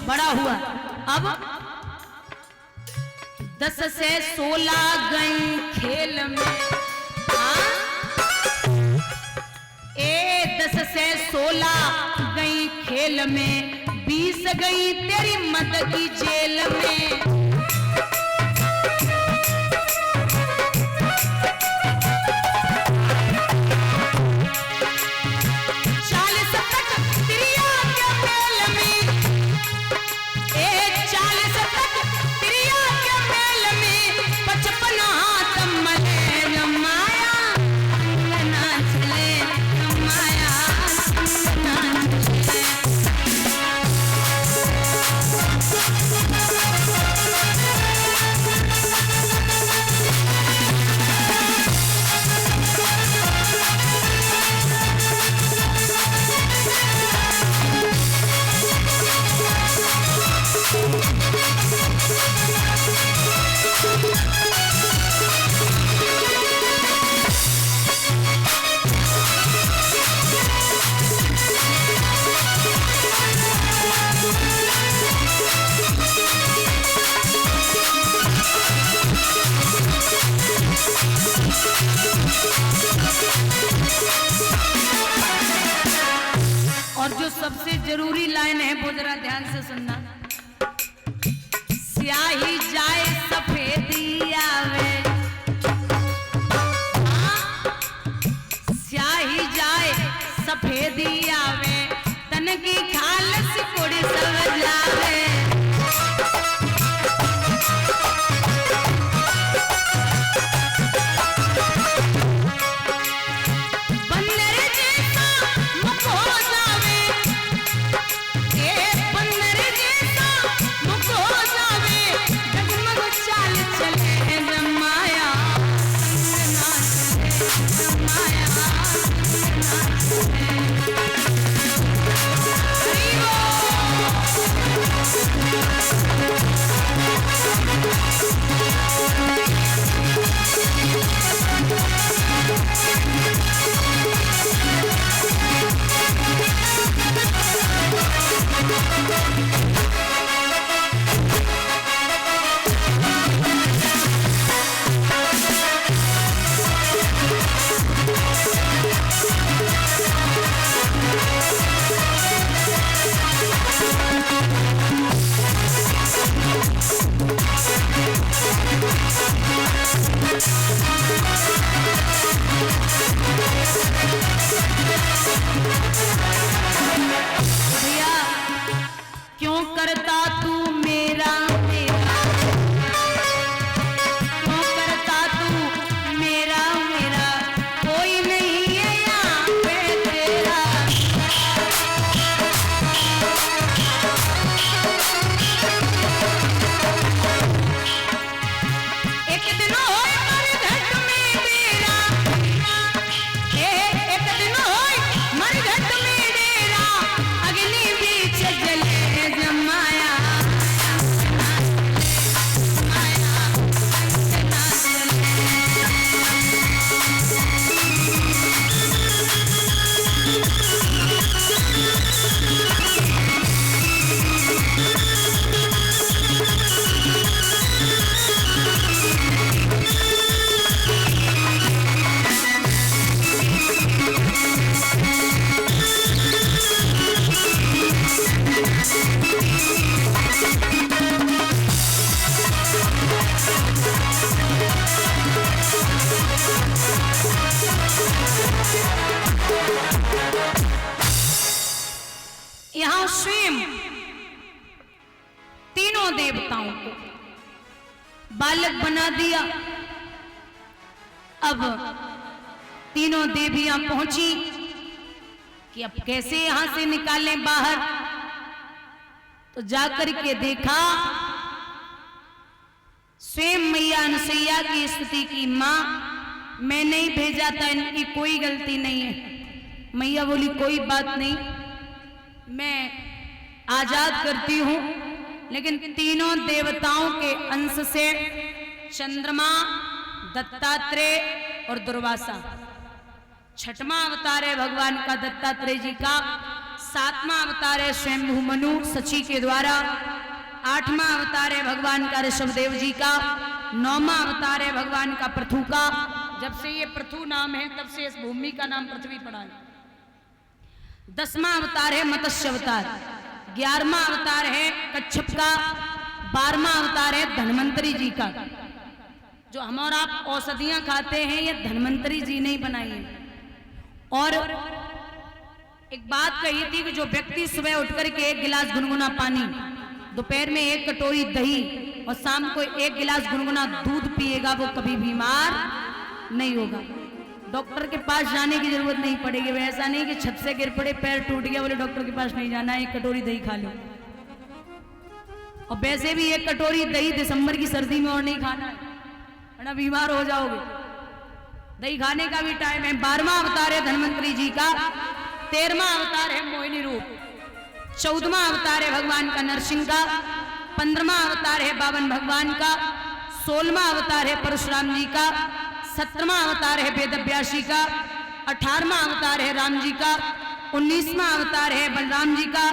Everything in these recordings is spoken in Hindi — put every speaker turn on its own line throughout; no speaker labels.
बड़ा हुआ। अब 10 से 16 गई खेल में, 10 से 16 गई खेल में, 20 गई तेरी मत की जेल में। सबसे जरूरी लाइन है, वो जरा ध्यान से सुनना। स्याही जाए सफेदी आवे, स्याही जाए सफेदी आवे, तन की खाल सिकुड़ सब जावे। देवताओं को बालक बना दिया। अब तीनों देवियां पहुंची कि अब कैसे यहां से निकालें बाहर। तो जाकर के देखा स्वयं मैया अनुसैया की स्तुति की, मां मैं नहीं भेजा था, इनकी कोई गलती नहीं है। मैया बोली कोई बात नहीं, मैं आजाद करती हूं, लेकिन तीनों देवताओं के अंश से चंद्रमा, दत्तात्रेय और दुर्वासा, छठवां अवतार है भगवान का दत्तात्रेय जी का, 7वां अवतार है स्वयंभू मनु सची के द्वारा, 8वां अवतार है भगवान का ऋषभदेव जी का, 9वां अवतार है भगवान का पृथु का। जब से ये पृथु नाम है तब से इस भूमि का नाम पृथ्वी पड़ा है। 10वां अवतार है मत्स्य अवतार, 11वां अवतार है कच्छप का, 12वां अवतार है धन्वंतरी जी का। जो हम और आप औषधियां खाते हैं ये धन्वंतरी जी ने ही बनाई है। और एक बात कही थी कि जो व्यक्ति सुबह उठकर के 1 गिलास गुनगुना पानी, दोपहर में 1 कटोरी दही और शाम को 1 गिलास गुनगुना दूध पिएगा वो कभी बीमार नहीं होगा। डॉक्टर के पास जाने की जरूरत नहीं पड़ेगी। ऐसा नहीं कि छत से गिर पड़े पैर टूट गया बोले डॉक्टर के पास नहीं जाना, 1 कटोरी दही खा लो। और वैसे भी 1 कटोरी दही दिसंबर की सर्दी में और नहीं खाना है, वरना बीमार हो जाओगे। दही खाने का भी टाइम है। 12वां अवतार है धन्वंतरी जी का, 13वां अवतार है मोहिनी रूप, 14वां अवतार है भगवान का नरसिंह का, 15वां अवतार है बावन भगवान का, 16वां अवतार है परशुराम जी का, 17वां अवतार है वेदव्यासी का, 18वां अवतार है राम जी का, 19वां अवतार है बलराम जी का,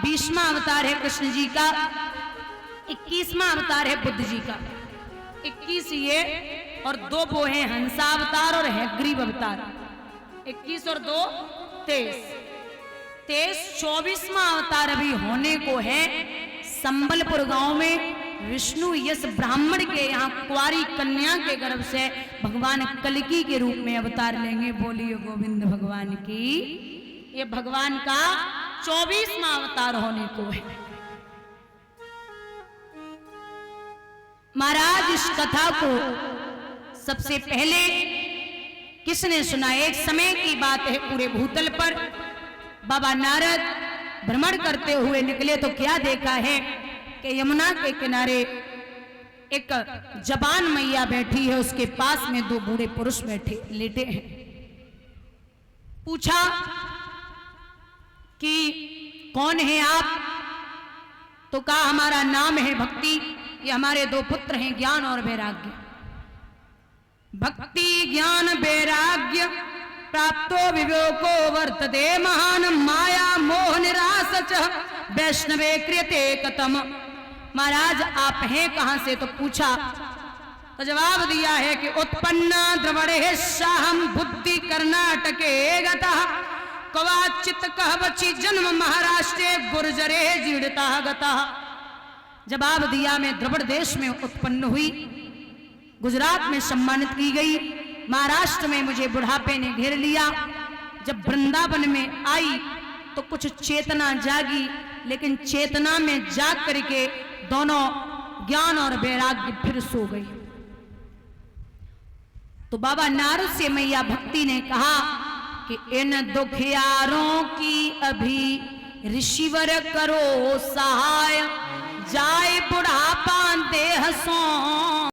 20वां अवतार है कृष्ण जी का, 21वां अवतार है बुद्ध जी का। 21 ये और 2 वो है हंसावतार और हैग्रीव अवतार। 21 और 2 23। 24वां अवतार अभी होने को है। संबलपुर गांव में विष्णु यश ब्राह्मण के यहाँ कुंवारी कन्या के गर्भ से भगवान कल्कि के रूप में अवतार लेंगे। बोलिए गोविंद भगवान की। ये भगवान का 24वां अवतार होने को है। महाराज इस कथा को सबसे पहले किसने सुना? एक समय की बात है, पूरे भूतल पर बाबा नारद भ्रमण करते हुए निकले तो क्या देखा है कि यमुना के किनारे एक जवान मैया बैठी है, उसके पास में 2 बूढ़े पुरुष बैठे लेटे हैं। पूछा कि कौन है आप? तो कहा हमारा नाम है भक्ति, ये हमारे 2 पुत्र हैं ज्ञान और वैराग्य। भक्ति ज्ञान वैराग्य प्राप्तो विवेको वर्तते महान माया मोह निराश च वैष्णवे क्रियते कतम। महाराज आप हैं कहां से? तो पूछा तो जवाब दिया है कि उत्पन्ना द्रवणे शाहम बुद्धि कर्नाटके गतः कवाचित कहवचि जन्म महाराष्ट्रे गुर्जरे जीड़ता गतः। जवाब दिया मैं द्रविड़ देश में उत्पन्न हुई, गुजरात में सम्मानित की गई, महाराष्ट्र में मुझे बुढ़ापे ने घेर लिया। जब वृंदावन में आई तो कुछ चेतना जागी, लेकिन चेतना में जाग करके दोनों ज्ञान और वैराग्य फिर सो गई। तो बाबा नारद से मैया भक्ति ने कहा कि इन दुखियारों की अभी ऋषिवर करो सहाय, जाए